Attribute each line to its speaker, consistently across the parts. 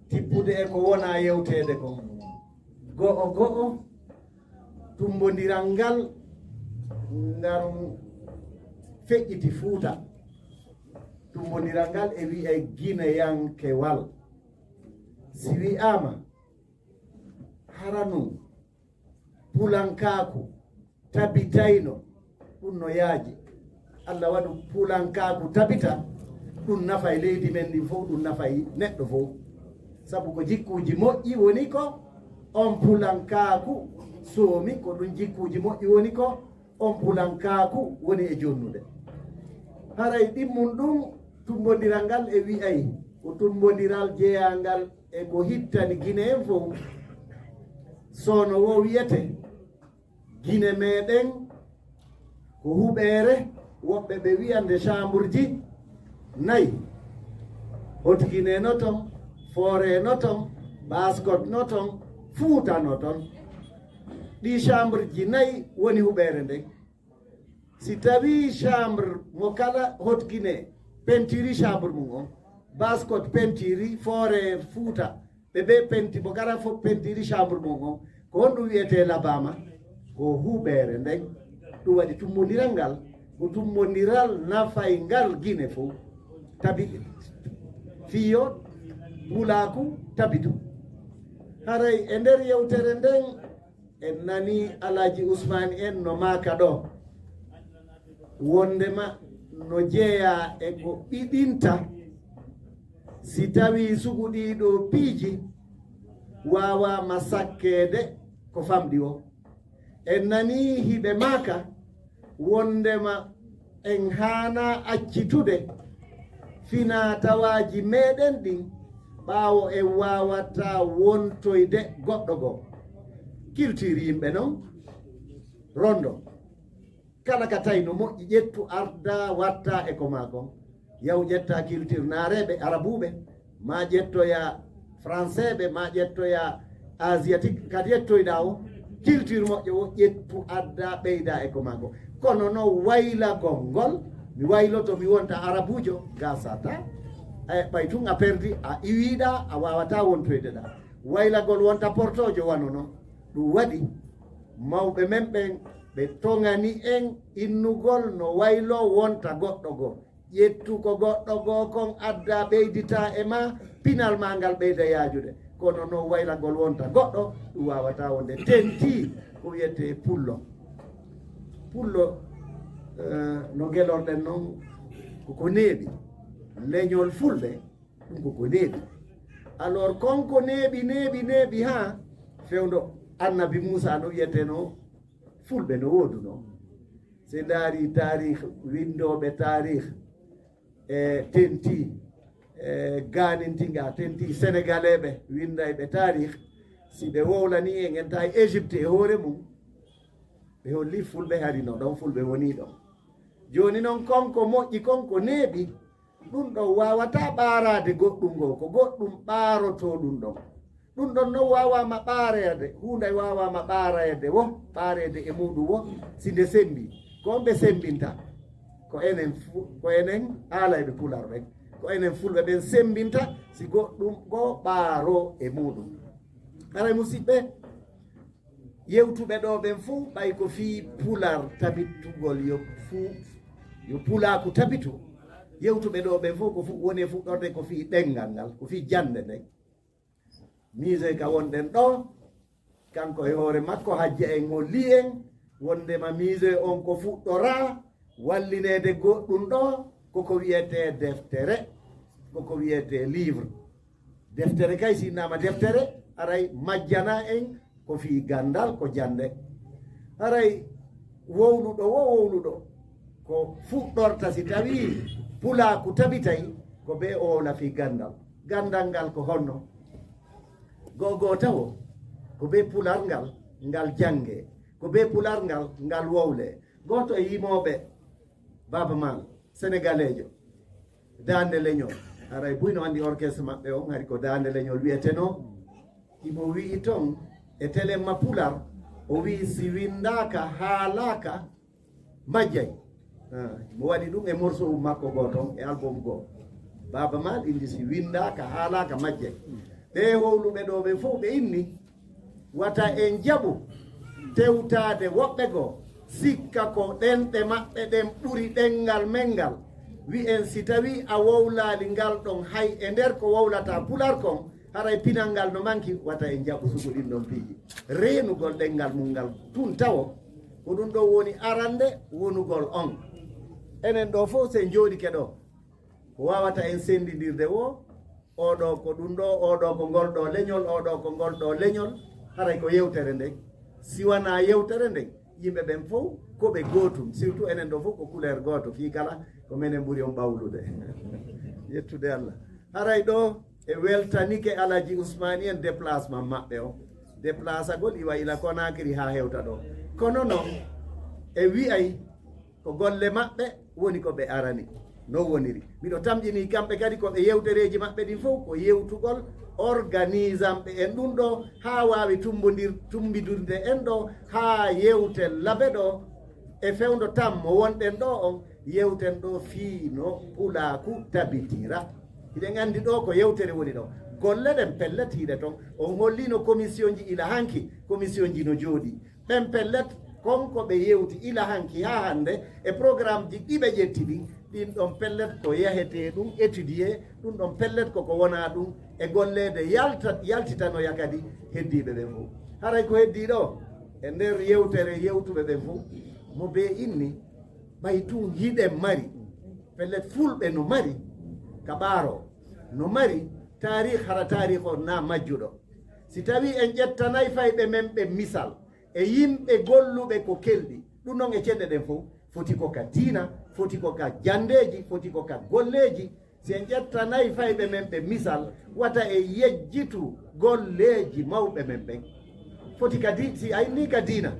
Speaker 1: tippude e ko wona yewtede ko go'o tumbodiral ngal ngal feƴƴiti Fuuta tumbodiral ngal e wi'e Guinéyankewal si wi'ama haranu Pulankaku tabitayno ɗum no yaaji Allah waɗu Pulankaku tabita ɗum nafa e leydi men ndi fof ɗum nafa e neɗɗo fof sabu ko jikkuji moƴƴi woni ko on Pulankaku soomi ko ɗum jikkuji moƴƴi woni ko on Pulankaku woni e jonnude haray ɗimmum ɗum tumbodiral ngal e wi'ay ko tumbodiral jeeyangal e ko hittani Guinée en fof sono wo wiyete Guinée meɗen ko huɓeere woɓɓe ɓe wiyande chambre ji 4 Haute Guinée no ton Forêt no ton Basse-Côte no ton Fuuta no ton ɗi chambre ji 4 woni huɓeere nden si tawi chambre mo kala Haute Guinée pentiri chambre mum on Basse-Côte pentiri Forêt Fuuta ɓe penti mo kala fof pentiri chambre mum on ko honɗum wiyete labama ko huɓeere nden ɗum waɗi tummodiral ngal ko tummodiral nafay ngal Guinée fof tabi fiyo Pulaku tabitu haray e nder yewtere nden en nani Alaji Ousmane en no maaka ɗo wondema no jeeya e ko ɓiɗinta si tawi suguɗiɗo piiji wawama sakkede ko famɗi o en nani hiɓe maaka wondema en hana accitude fina tawaji meɗen ɗin ɓaawo en wawata wontoyde goɗɗo goo culture yimɓe noon rondo kala ka tawi no moƴƴi ƴettu arda watta e ko maako yaw ƴetta culture naareɓe arabuɓe ma ƴettoya français ɓe ma ƴettoya asiatique kadi ƴettoyɗa o culture moƴƴo o ƴettu adda ɓeyda e ko maako kono no waylagol ngol mi wayloto mi wonta arabujo gasata ɓay tun a perdi a iwiɗa a wawata wontoyde ɗa waylagol wonta portojo wano noon ɗum waɗi mawɓe men ɓen ɓe tongani en innugol no waylo wonta goɗɗo goo ƴettu ko goɗɗo goo kon adda ɓeydita e ma pinal ma ngal ɓeyda yaajude kono no waylagol wonta goɗɗo ɗum wawata wonde tenti ko wiyete pullo no gelorɗen noon koko neeɓi leñol fulɓe ɗum koko neeɓi alors konko neeɓi ha fewdo annabi Moussa no wiyeteno fulɓe no woduno se daari tarih windoɓe tarih e tenti ganintinga tenti sénégalais ɓe windayɓe tarih si ɓe wowlani en tawi Égypte e hoore mum ɓe holli fulɓe harino ɗon fulɓe woni ɗon joni noon konko moƴƴi konko neeɓi ɗum ɗon wawata ɓaarade goɗɗum ngo ko goɗɗum ɓaaroto ɗum ɗon ɗum ɗon noon wawama ɓaarede hunde wawama ɓaarede wo ɓaarede e muɗum wo si nde sembi ko ɓe sembinta ko enen haalayɓe pular ɓen ko enen fulɓe ɓen sembinta si goɗɗum go ɓaaro e muɗum haray musidɓe yewtuɓe ɗo ɓen fuu ɓay ko fii pular tabitugol yo pulaku tabitu yewtuɓe ɗo ɓen fof ko woni fuɗɗorde ko fii ɗengal ngal ko fii jande nden mise ka wonɗen ɗo kanko e hoore makko hajja en holli en wondema mise on ko fuɗɗora wallinede goɗɗum ɗo koko wiyete deftere koko wiyete livre deftere kay sinnama deftere aray majjana en ko fii gandal ko jande haray wowluɗo ko fuɗɗorta si tawi pulaku tabitay ko be owla fi gandal ngal ko honno gogo tawo ko be pular ngal jange ko be pular ngal wowle goto e yimoɓe baba mal sénégalejo dande leñol aray buyno andi orchestre maɓɓe on hari ko dande leñol wiyeteno imo wii ton e téléma pular o wi si windaka haalaka majjay mo waɗi ɗum e morceau makko goo ton e album goo baba mal indi si windaka haalaka majjay ɓe howluɓe ɗo ɓe fof ɓe inni wata en jaɓu tewtade woɓɓe goo sikka ko ɗenɗe maɓɓe ɗen ɓuri ɗengal men ngal wi'en si tawi a wowlali ngal ɗon hay e nder ko wowlata pular kon haray pinal ngal no manki wata en jaɓu sugu ɗin ɗon piiji renugol ɗengal mum ngal tun tawo ko ɗum ɗo woni arande wonugol on enen ɗo fof se jooɗike ɗo ko wawata en sendidirde wo oɗo ko ɗum ɗo oɗo ko ngol ɗo leñol oɗo ko ngol ɗo leñol haray ko yewtere nden siwana yewtere nden yimɓe ɓen fof koɓe gootum surtout enen ɗo fof ko couleur gooto fii kala ko minen ɓuri on ɓawlude yettude Allah haray ɗo e weltanike Alaji Ousmani en déplacement maɓɓe o déplacagol iwa ila Conakry ha hewta ɗo kono noon e wi'ay ko golle maɓɓe woni ko ɓe arani no woniri miɗo tamƴini kamɓe kadi koɓe yewtereji maɓɓe ɗin fof ko yewtugol organisam ɓe en ɗum ɗo ha wawi tumbidurde en ɗo ha yewten laabe ɗo e fewdo tam mo wonɗen ɗo on yewten ɗo fiino pulaku tabitira hiɗen andi ɗo ko yewtere woni ɗo golle ɗen pellet hiɗe toon on hollino commission ji ila hanki commission ji no jooɗi ɓen pellet konko ɓe yewti ila hanki ha hande e programme ji ɗiɓe ƴetti ɗi ɗin ɗon pellet ko yahete ɗum étudier ɗum ɗon pellet koko wona ɗum e gollede yaltitanoya kadi heddiɓe ɓen fof haray ko heddi ɗo e nder yewtere yewtuɓe ɓen fof mo be inni ɓay tun hiɗen mari pellet fulɓe no mari kaɓaro no mari tarih hara tarih o na majjuɗo si tawi en ƴettanayi fayɓe men ɓe misal e yimɓe golluɓe ko kelɗi ɗum noon e cenɗe ɗen fof foti ko ka diina foti ko ka jandeji foti ko ka golleji si en ƴettanayi fayɓe men ɓe misal wata e yejjitu golleji mawɓe men ɓen foti ka si ayni ka diina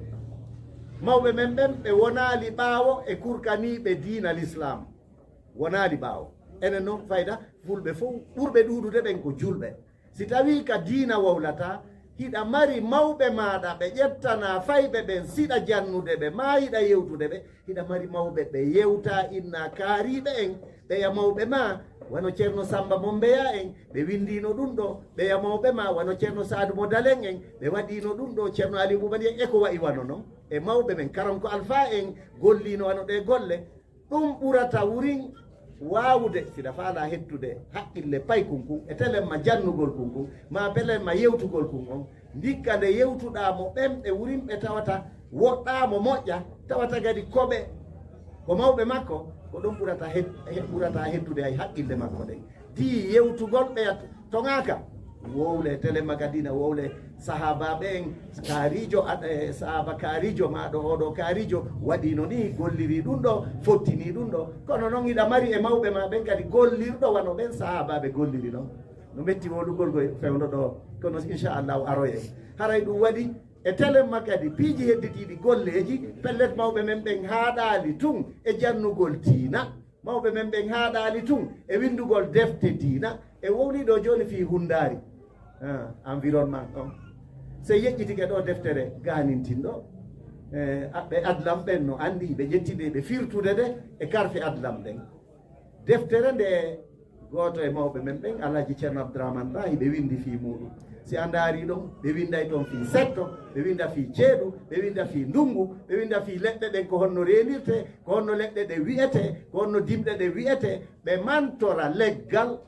Speaker 1: mawɓe men ɓen ɓe wonali ɓaawo e kurkaniɓe diina l'islam wonali ɓaawo enen noon fayda fulɓe fof ɓurɓe ɗuɗude ɓen ko julɓe si tawi ka diina wowlata hiɗa mari mawɓe maɗa ɓe ƴettana fayɓe ɓen siɗa jannude ɓe ma yiɗa yewtude ɓe hiɗa mari mawɓe ɓe yewta inna kaariɓe en ɓeya mawɓe ma wano ceerno Samba Mombeya en ɓe windino ɗum ɗo ɓeya mawɓe ma wano ceerno Sadou Mo Dalen en ɓe waɗino ɗum ɗo ceerno Ali Boubadi en eko wayi wano noon e mawɓe men Karanko Alpha en gollino wano ɗe golle ɗum ɓurata wurin wawude siɗa faala hettude haqqille pay kunkun e telenma jannugol kunkun ma belenma yewtugol kun on ndikka nde yewtuɗamo ɓen ɓe wurin ɓe tawata woɗɗamo moƴƴa tawata kadi koɓe ko mawɓe makko ko ɗum ɓurata hettude hay haqqille makko ɗen di yewtugol ɓe toŋaka wowle telenma kadina wowle sahabaɓe en kaarijo sahaba kaarijo maɗo oɗo kaarijo waɗino ni golliri ɗum ɗo fottini ɗum ɗo kono noon iɗa mari e mawɓe ma ɓen kadi gollirɗo wano ɓen sahabaɓe golliri ɗon no metti wolugol go fewdo ɗo kono inchallahu aroye haray ɗum waɗi e telenma kadi piiji hedditiɗi golleji pellet mawɓe men ɓen haaɗali tun e jannugol diina mawɓe men ɓen haaɗali tun e windugol defte diina e wowliɗo joni fi hundari environnement on so yeƴƴitike ɗo deftere ganintinɗo ɓe adlam ɓen no andi ɓe ƴettiɗe ɓe firtude de e karfe adlam ɗen deftere nde goto e mawɓe men ɓen Alaji Ceerno Abdourahmane Ba ɓe windi fi muɗum si a daari ɗon ɓe winday toon fi setto ɓe winda fi ceeɗu ɓe winda fi ndungu ɓe winda fi leɗɗe ɗen ko honno renirte ko honno leɗɗe ɗe wiyete ko honno dimɗe ɗe wiyete ɓe mantora leggal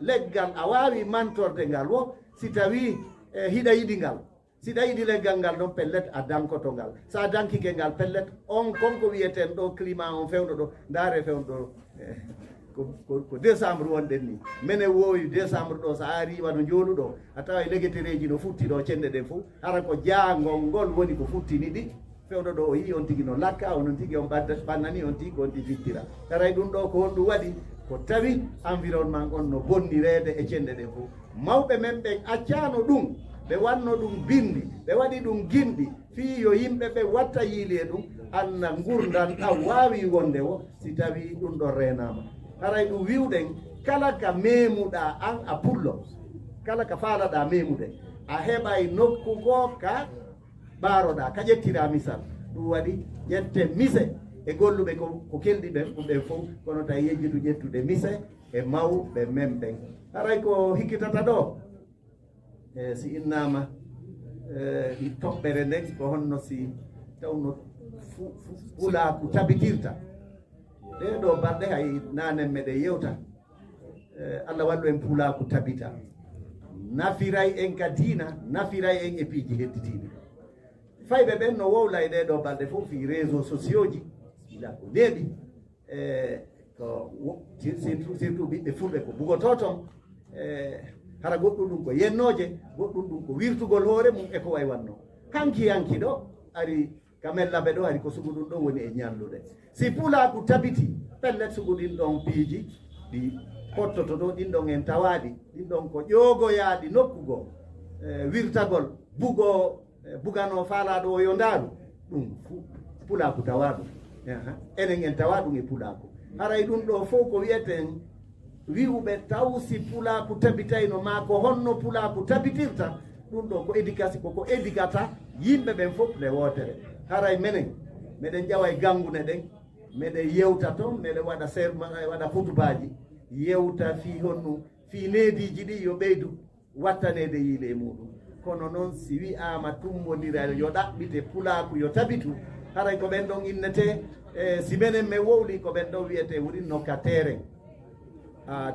Speaker 1: a wawi mantorde ngal wo si tawi hiɗa yiɗi ngal siɗa yiɗi leggal ngal ɗon pellet a dankoto ngal sa dankike ngal pellet on konko wiyeten ɗo climat on fewɗo ɗo ndaare fewɗo ko décembre wonɗen ni minen wowi décembre ɗo so ari wano joluɗo a tawa e leguetereji no futti ɗo cenɗe ɗen fof hara ko jaangol ngol woni ko futtini ɗi fewɗo ɗo o yi on tigui no lakka onon tigui on ɓannani on tigui on ɗi fittira taray ɗum ɗo ko honɗum waɗi ko tawi environnement on no bonnirede e cenɗe ɗen fof mawɓe men ɓen accano ɗum ɓe wanno ɗum bindi ɓe waɗi ɗum guinɗi fi yo yimɓe ɓe watta yiili e ɗum anna gurdan ɗam wawi wonde o si tawi ɗum ɗon renama haray ɗum wiwɗen kala ka memuɗa an a pullo kala ka faalaɗa memude a heɓay nokku go ka ɓaaroɗa ka ƴettira misal ɗum waɗi ƴette mise e golluɓe ko kelɗi ɓen ɗum ɓen fof kono tawi yejjitu ƴettude mise e mawɓe men ɓen haray ko hikkitata ɗo si innama ɗi toɓɓere nden ko honno si tawno pulaku tabitirta ɗeɗo balɗe hay nanen meɗen yewta Allah wallu en pulaku tabita nafiray en ka diina nafiray en e piiji hedditiɗi fayɓe ɓen no wowla e ɗeɗo balɗe fof fi réseau sociaux ji ila ko neeɓi ko surtout ɓiɓɓe fulɓe ko bugoto toon hara goɗɗum ɗum ko yennoje goɗɗum ɗum ko wirtugol hoore mum e ko way wanno hanki ɗo ari kamellaɓe ɗo ari ko sugu ɗum ɗo woni e ñalluɗe si pulaku tabiti pellet sugu ɗin ɗon piiji ɗi pottoto ɗo ɗin ɗon en tawaɗi ɗin ɗon ko ƴoogoyaɗi nokkugo wirtagol bugano faalaɗo o yo ndaaru ɗum pulaku tawa ɗum enen en tawa ɗum e pulaku haray ɗum ɗo fof ko wiyeten wi'uɓe taw si pulaku tabitayno ma ko honno pulaku tabitirta ɗum ɗo ko éducation koko éducata yimɓe ɓen fof nde wootere haray menen meɗen ƴawa e gangune ɗen meɗen yewta toon meɗen waɗa waɗa hutubaji yewta fi honno fi neediji ɗi yo ɓeydu wattanede yiile muɗum kono noon si wi'ama tummodira yo ɗaɓɓite pulaku yo tabitu haray ko ɓen ɗon innete si menen min wowli ko ɓen ɗon wiyete wuri nokatere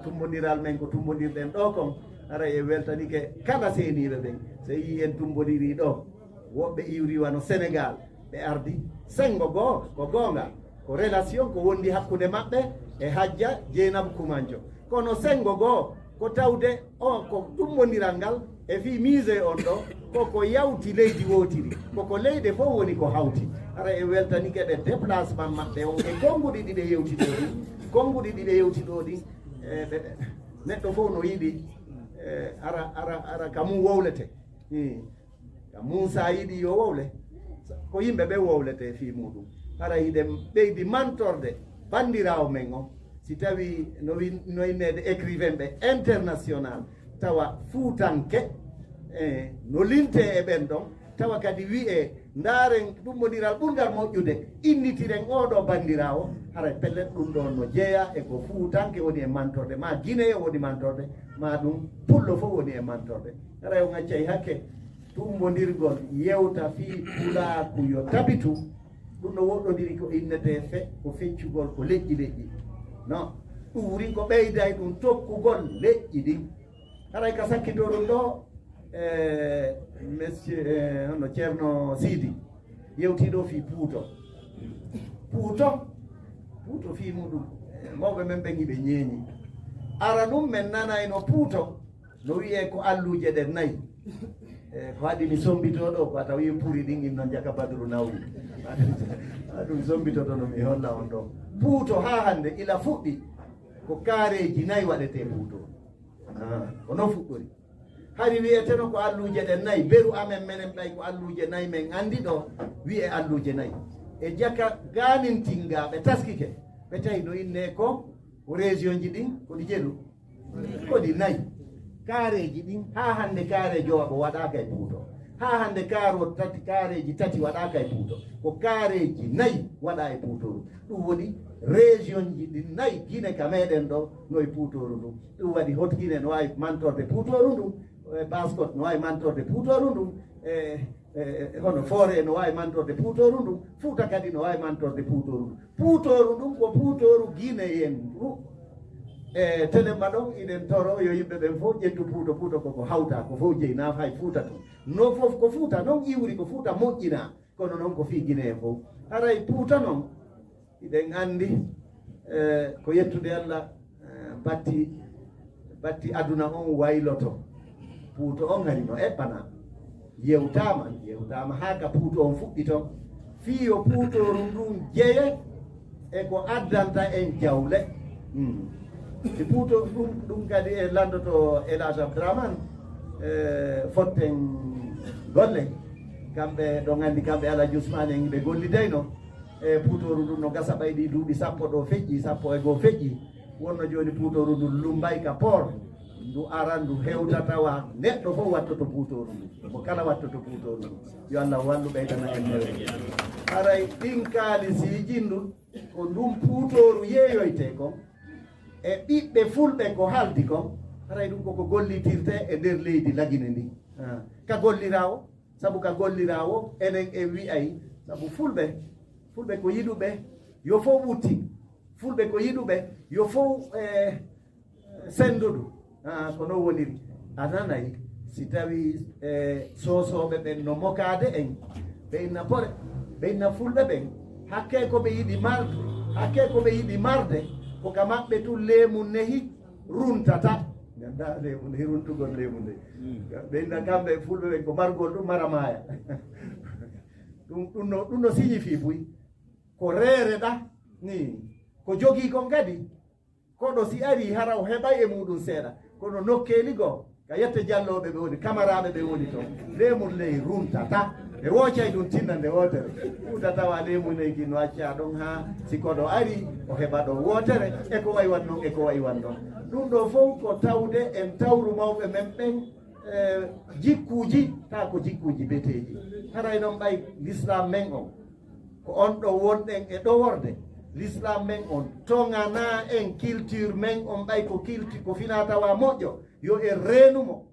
Speaker 1: tummodiral men ko tummodirɗen ɗo kon haray e weltanike kala seeniɓe ɓen so yi en tumbodiri ɗo woɓɓe iwri wano Sénégal ɓe ardi sengo goo ko goonga ko relation ko wondi hakkude maɓɓe e Hajja Jeynabou Koumanthio kono sengo goo ko tawde on ko tummodiral ngal e fi mise on ɗo koko yawti leydi wotiri koko leyɗe fof woni ko hawti ara e weltanike ɓe déplacement maɓɓe on e konnguɗi ɗi ɓe yewti ɗo ɗi konnguɗi ɗi ɓe yewti ɗo ɗi neɗɗo fof no yiɗi ara ka mum wowlete ka mum sa yiɗi yo wowle ko yimɓe ɓe wowlete fi muɗum ara yiɗen ɓeydi mantorde bandirawo men o si tawi no innede écrivain ɓe international tawa fuutanke no linte e ɓen ɗon tawa kadi wi'e ndaaren ɗummodiral ɓurgal moƴƴude innitiren oɗo bandirawo haray pellet ɗum ɗon no jeeya e ko fuutanke woni e mantorde ma guinéen woni mantorde ma ɗum pullo fof woni e mantorde haray o ŋaccay hakke tummodirgol yewta fi pulaku yo tabitu ɗum no woɗɗodiri ko innete ko feccugol ko leƴƴi non ɗum wuri ko ɓeyday ɗum tokkugol leƴƴi ɗin haray ka sakkito ɗum ɗo monsieur hono ceerno Sidi yewtiɗo fi puuto fi muɗum mawɓe men ɓen hiɓe ñeeñi ara ɗum men nanayno puuto no wiye ko alluje ɗe nayyi ko haɗi mi sombitoɗo ko a tawi puri ɗin inno jaka badru nawyi ɗum sombitoto no mi holla on ɗo puuto ha hande ila fuɗɗi ko kaareji nayyi waɗete puuto ko non fuɗɗori hari wiyeteno ko alluje ɗe nayyi beru amen menen ɓay ko alluje nayyi men andi ɗo wiye alluje nayyi e jaka ganintinga ɓe taskike ɓe tawi no inne ko région ji ɗin koɗi jeeɗu koɗi nayyi kaareji ɗin ha hande kaarejo waɓo waɗaka e puuto ha hande kaareji tati waɗaka e puuto ko kaareji nayyi waɗa e puutoru ɗum woni région ji ɗi nayyi Guinée ka meɗen ɗo noye puutoru ndum ɗum waɗi Haute Guinée no wawi mantorde puutoru ndum Basse-Côte no wawi mantorde puutoru ndum hono Forêt no wawi mantorde puutoru ndum Fouta kadi no wawi mantorde puutoru ndum ko puutoru Guinéen ndu telemma ɗon iɗen toro yo yimɓe ɓen fof ƴettu puuto koko hawta ko fof jeyi naaf hay Fouta to no fof ko Fouta noon iwri ko Fouta moƴƴina kono noon ko fi Guinée fof haray Fouta noon iɗen andi ko yettude Allah batti aduna on wayloto puuto on hari no eɓɓana yewtama ha ka puuto on fuɗɗi ton fiyo puutoru ndun jeeye e ko addanta en jawle si puuto ɗum kadi e landoto Elhadj Abdourahmane fotten golle kamɓe ɗo gandi kamɓe Alhaji Ousmane en ɓe gollidayno e puutoru ndun no gasa ɓayɗi duuɓi 10 ɗo feƴƴi 10 feƴƴi wonno joni puutoru ndun lumbay ka port ndu ara ndu hewta tawa neɗɗo fof wattoto puutoru ndu mo kala wattoto puutoru ndu yo Allah wallu ɓeydana en hewe haray ɗin kaalisiji ndun ko ndun puutoru yeeyoyte kon e ɓiɓɓe fulɓe ko haldi kon haray ɗum koko gollitirte e nder leydi lagine ndi ka gollirawo sabu ka gollirawo enen e wi'ay sabu fulɓe ko yiɗuɓe yo fof ɓutti fulɓe ko yiɗuɓe yo fof senduɗo ko non woniri a nanayi si tawi sosoɓe ɓen no mokade en ɓe inna pore ɓe inna fulɓe ɓen hakke ko ɓe yiɗi marde ko ka maɓɓe tu leemu nehi runtata ganda leemu nehi runtugol leemu nde ɓe inna kamɓe fulɓe ɓen ko margol ɗum mara maaya ɗum no signifie buy ko reere ɗa ni ko jogii kon kadi koɗo si ari hara o heɓay e muɗum seeɗa kono nokkeli goo ka yette jalloɓe ɓe woni camaraɓe ɓe woni toon leemum ley runtata ɓe woocay ɗum tinna nde wootere ɓuuta tawa leemum ley kino acca ɗon ha si koɗo ari o heɓa ɗon wootere eko way wan noon eko way wan noon ɗum ɗo fof ko tawde en tawru mawɓe men ɓen jikkuji ta ko jikkuji beteji haray noon ɓay l'islam men on ko on ɗo wonɗen e ɗoworde l'islam men on tongana en culture men on ɓay ko culture ko fina tawa moƴƴo yo en reenumo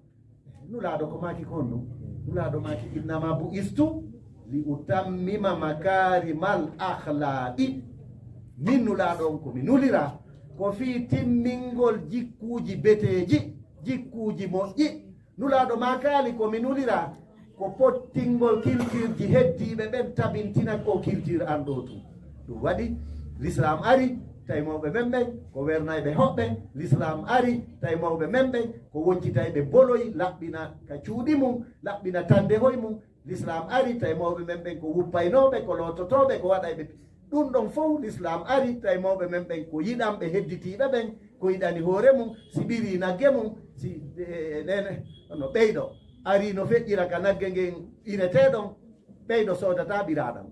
Speaker 1: nulaaɗo ko maki kon ɗum nulaaɗo maki innama bu istu li utammima makarimal ahlaqi min nulaaɗo on komi nulira ko fii timmingol jikkuji beteji jikkuji moƴƴi nulaaɗo ma kaali komi nulira ko pottingol culture ji heddiɓe ɓen tabintina ko culture an ɗo tu ɗum waɗi l'islam ari tawi mawɓe men ɓen ko wernayɓe hoɓɓe l'islam ari tawi mawɓe men ɓen ko woncitayɓe boloyi laɓɓina ka cuuɗi mum laɓɓina tande hoye mum l'islam ari tawi mawɓe men ɓen ko wuppaynoɓe ko lototoɓe ko waɗayɓe ɗum ɗon fof l'islam ari tawi mawɓe men ɓen ko yiɗanɓe hedditiɓe ɓen ko yiɗani hoore mum si ɓiri nagge mum si nene no ɓeyɗo ari no feƴƴira ka nagge ngen ireteɗon ɓeyɗo sodata ɓiraɗam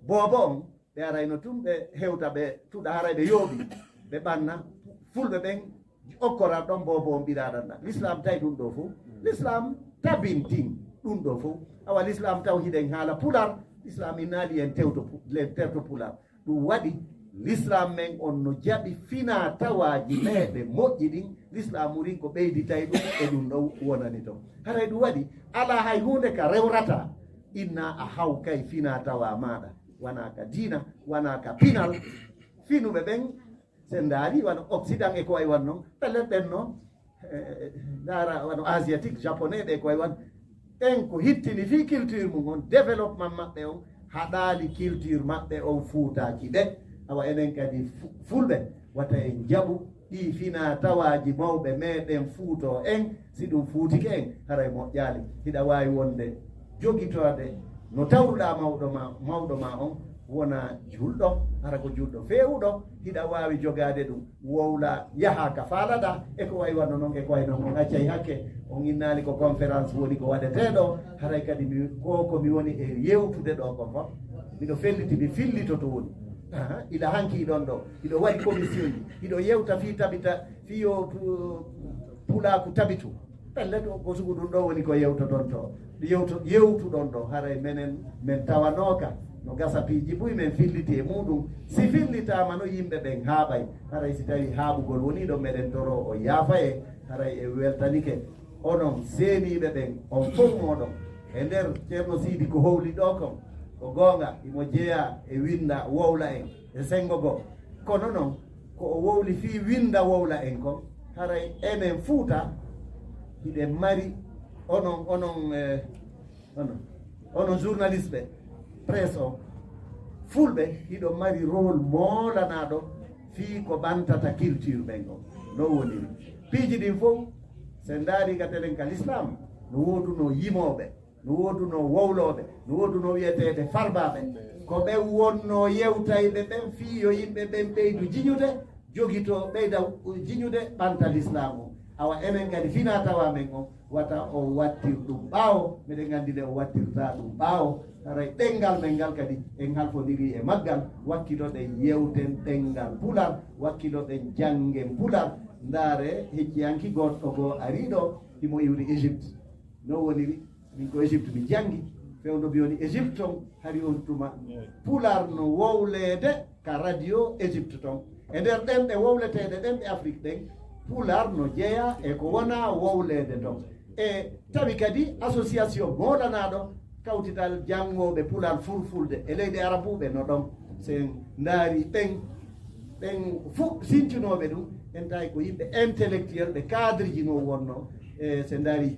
Speaker 1: boobo on ɓe arayno tum ɓe hewta ɓe tuɗa haray ɓe yooɓi ɓe ɓanna fulɓe ɓen okkorat ɗon boobo on ɓiraɗan ɗa l'islam tawi ɗum ɗo fof l'islam tabintin ɗum ɗo fof awa l'islam taw hiɗen haala pular l'islam innaali en terto pular ɗum waɗi l'islam men on no jaɓi fina tawaji meɗe moƴƴi ɗin l'islam urin ko ɓeyditay ɗum e ɗum ɗo wonani toon haray ɗum waɗi ala hay hunde ka rewrata inna a haw kay fina tawa maɗa wona ka diina wona ka pinal finuɓe ɓen sen daari wano occident e ko way wan noon pellen ɓen noon dara wano asiatique japonais ɓe ko way wan en ko hittini fi culture mum on développement maɓɓe on haɗali culture maɓɓe on fuutaki ɗe awa enen kadi fulɓe wata en jaɓu ɗi fina tawaji mawɓe meɗen fuuto en si ɗum fuutike en haray moƴƴali hiɗa wawi wonde jogitode no tawruɗa mawɗo ma on wona julɗo hara ko julɗo fewuɗo hiɗa wawi jogade ɗum wowla yaaha ka faalaɗa eko way wanno noon eko way noon on accay hakke on innali ko conférence woni ko waɗeteɗo haray kadi komi woni e yewtude ɗo ko fof miɗo felliti mi fillito to woni iɗa hanki ɗon ɗo iɗo waɗi commission ji iɗo yewta fi tabita fiyo pulaku tabitu pelle to ko sugu ɗum ɗo woni ko yewtoton to yewtuɗon ɗo haray menen men tawanoka no gasa piiji buy men filliti e muɗum si fillitama no yimɓe ɓen haaɓay haray si tawi haaɓugol woni ɗo meɗen toro o yaafa e haray e weltanike onon seeniɓe ɓen on fof moɗon e nder ceerno Sidi ko howli ɗo kon ko goonga imo jeeya e winda wowla en e sengo goo kono noon ko o wowli fi winda wowla en kon haray enen Fuuta hiɗen mari onon journaliste ɓe presse o fulɓe hiɗo mari rôle moolanaɗo fii ko ɓantata culture ɓen o no woniri piiji ɗin fof sen daari ka telen ka l'islam no woduno yimoɓe no woduno wowloɓe no woduno wiyetede farbaɓe ko ɓe wonno yewtayɓe ɓen fii yo yimɓe ɓen ɓeydu jiñude jogito ɓeyda jiñude ɓanta l'islam o awa enen kadi fina tawa men o wata o wattir ɗum ɓaawo miɗen gandi nde o wattirta ɗum ɓaawo haray ɗengal men ngal kadi en halfodiri e maggal wakkiloɗen yewten ɗengal pular wakkiloɗen janggen pular ndaare hecciyanki goɗɗo goo ariɗo himo iwri Égypte no woniri min ko Égypte mi jangi fewdo mi woni Égypte ton hari on tuma pular no wowlede ka radio Égypte ton e nder ɗen ɗe wowleteɗe ɗen ɗe Afrique ɗen pular no jeeya e ko wona wowlede ɗon e tawi kadi association moɗanaɗo kawtital janggoɓe pular fulfulde e leydi arabuɓe no ɗon sen ndaari ɓen fof sincinoɓe ɗum en tawi ko yimɓe intellectuel ɓe cadre ji no wonno e se ndaari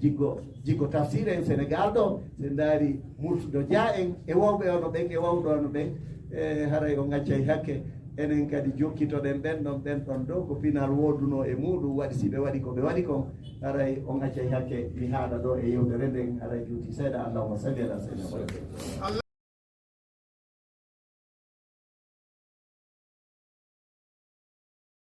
Speaker 1: jiggo tafsir en Sénégal ɗo se ndaari Murtudo Dia en e wowɓe ono ɓen e wawɗo ono ɓen e haray o gaccay hakke enen kadi jokkitoɗen ɓen ɗon ɗo ko pinal woduno e muɗum waɗi si ɓe waɗi ko ɓe waɗi kon haray o gaccay hakke mi haaɗa ɗo e yewtere nden haray juuti seeɗa allahumma salli ala sayyidina Muhammad